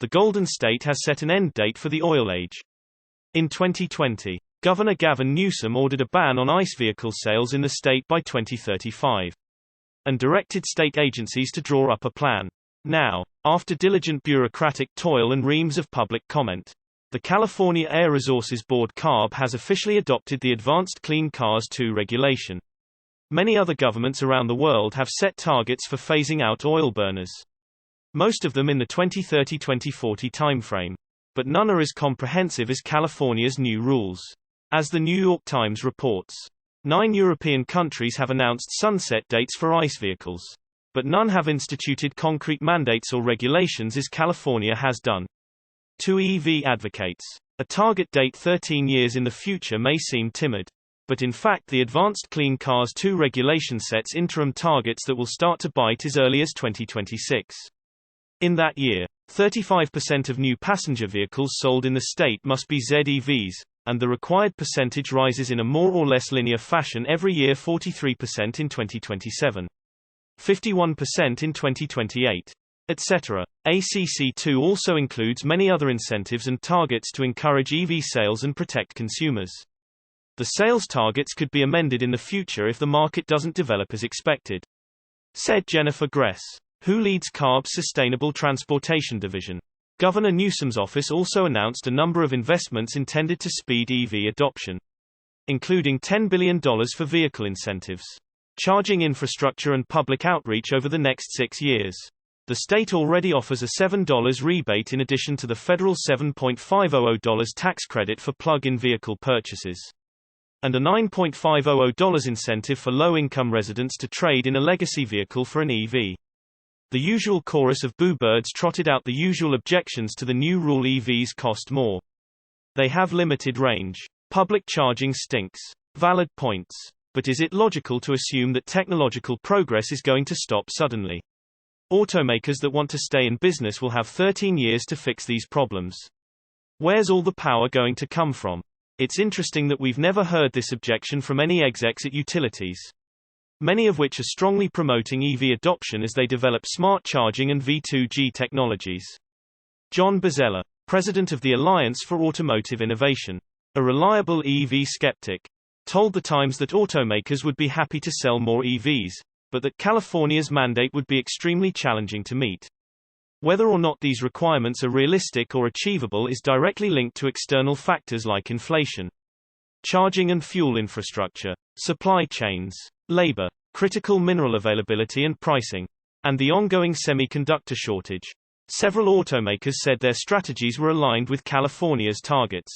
The Golden State has set an end date for the oil age. In 2020, Governor Gavin Newsom ordered a ban on ICE vehicle sales in the state by 2035. And directed state agencies to draw up a plan. Now, after diligent bureaucratic toil and reams of public comment, the California Air Resources Board CARB has officially adopted the Advanced Clean Cars 2 regulation. Many other governments around the world have set targets for phasing out oil burners. Most of them in the 2030-2040 timeframe. But none are as comprehensive as California's new rules. As the New York Times reports, 9 European countries have announced sunset dates for ICE vehicles. But none have instituted concrete mandates or regulations as California has done. To EV advocates, a target date 13 years in the future may seem timid. But in fact the Advanced Clean Cars 2 regulation sets interim targets that will start to bite as early as 2026. In that year, 35% of new passenger vehicles sold in the state must be ZEVs, and the required percentage rises in a more or less linear fashion every year: 43% in 2027, 51% in 2028, etc. ACC2 also includes many other incentives and targets to encourage EV sales and protect consumers. The sales targets could be amended in the future if the market doesn't develop as expected, said Jennifer Gress, who leads CARB's Sustainable Transportation Division. Governor Newsom's office also announced a number of investments intended to speed EV adoption, including $10 billion for vehicle incentives, charging infrastructure and public outreach over the next 6 years. The state already offers a $7 rebate in addition to the federal $7.500 tax credit for plug-in vehicle purchases, and a $9.500 incentive for low-income residents to trade in a legacy vehicle for an EV. The usual chorus of boo-birds trotted out the usual objections to the new rule: EVs cost more. They have limited range. Public charging stinks. Valid points. But is it logical to assume that technological progress is going to stop suddenly? Automakers that want to stay in business will have 13 years to fix these problems. Where's all the power going to come from? It's interesting that we've never heard this objection from any execs at utilities, many of which are strongly promoting EV adoption as they develop smart charging and V2G technologies. John Bozzella, president of the Alliance for Automotive Innovation, a reliable EV skeptic, told The Times that automakers would be happy to sell more EVs, but that California's mandate would be extremely challenging to meet. Whether or not these requirements are realistic or achievable is directly linked to external factors like inflation, charging and fuel infrastructure, supply chains, labor, critical mineral availability and pricing, and the ongoing semiconductor shortage. Several automakers said their strategies were aligned with California's targets.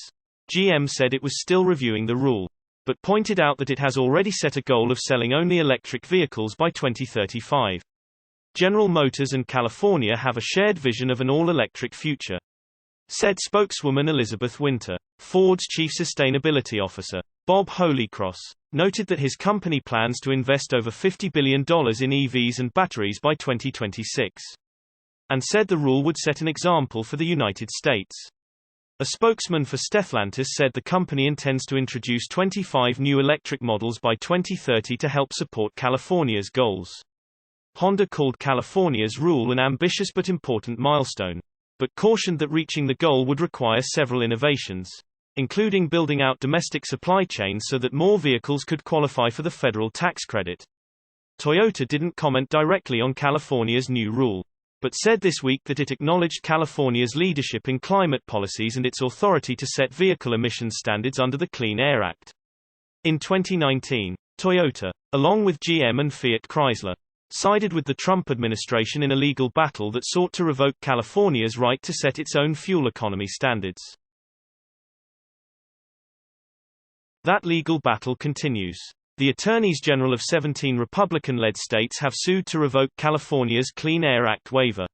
GM said it was still reviewing the rule, but pointed out that it has already set a goal of selling only electric vehicles by 2035. General Motors and California have a shared vision of an all-electric future, said spokeswoman Elizabeth Winter. Ford's chief sustainability officer, Bob Holycross, noted that his company plans to invest over $50 billion in EVs and batteries by 2026, and said the rule would set an example for the United States. A spokesman for Stellantis said the company intends to introduce 25 new electric models by 2030 to help support California's goals. Honda called California's rule an ambitious but important milestone, but cautioned that reaching the goal would require several innovations, including building out domestic supply chains so that more vehicles could qualify for the federal tax credit. Toyota didn't comment directly on California's new rule, but said this week that it acknowledged California's leadership in climate policies and its authority to set vehicle emissions standards under the Clean Air Act. In 2019, Toyota, along with GM and Fiat Chrysler, sided with the Trump administration in a legal battle that sought to revoke California's right to set its own fuel economy standards. That legal battle continues. The attorneys general of 17 Republican-led states have sued to revoke California's Clean Air Act waiver,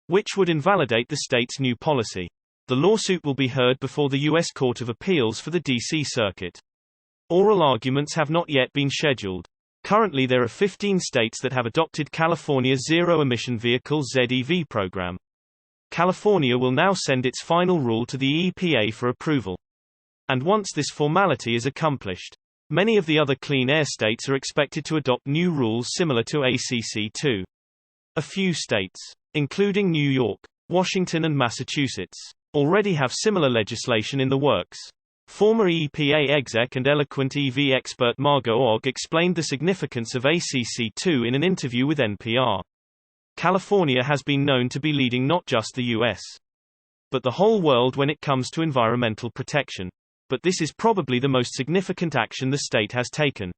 which would invalidate the state's new policy. The lawsuit will be heard before the U.S. Court of Appeals for the D.C. Circuit. Oral arguments have not yet been scheduled. Currently there are 15 states that have adopted California's Zero-Emission Vehicle ZEV program. California will now send its final rule to the EPA for approval. And once this formality is accomplished, many of the other clean air states are expected to adopt new rules similar to ACC2. A few states, including New York, Washington and Massachusetts already have similar legislation in the works. Former EPA exec and eloquent EV expert Margot Ogg explained the significance of ACC2 in an interview with NPR. California has been known to be leading not just the U.S., but the whole world when it comes to environmental protection. But this is probably the most significant action the state has taken.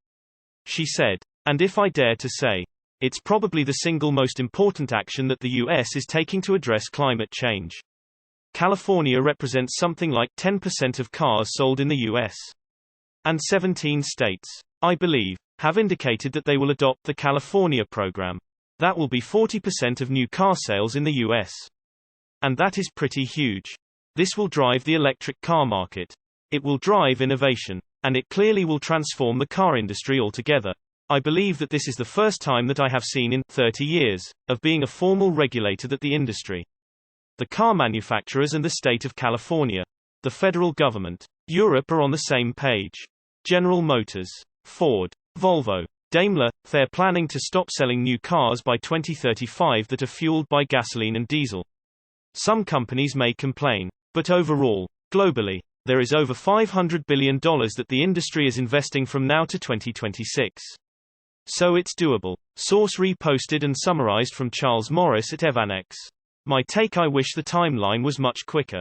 She said, and if I dare to say, it's probably the single most important action that the U.S. is taking to address climate change. California represents something like 10% of cars sold in the U.S. And 17 states, I believe, have indicated that they will adopt the California program. That will be 40% of new car sales in the U.S. And that is pretty huge. This will drive the electric car market. It will drive innovation. And it clearly will transform the car industry altogether. I believe that this is the first time that I have seen in 30 years of being a formal regulator that the industry, the car manufacturers and the state of California, the federal government, Europe are on the same page. General Motors, Ford, Volvo, Daimler, they're planning to stop selling new cars by 2035 that are fueled by gasoline and diesel. Some companies may complain, but overall, globally, there is over $500 billion that the industry is investing from now to 2026. So it's doable. Source reposted and summarized from Charles Morris at evannex. My take: I wish the timeline was much quicker.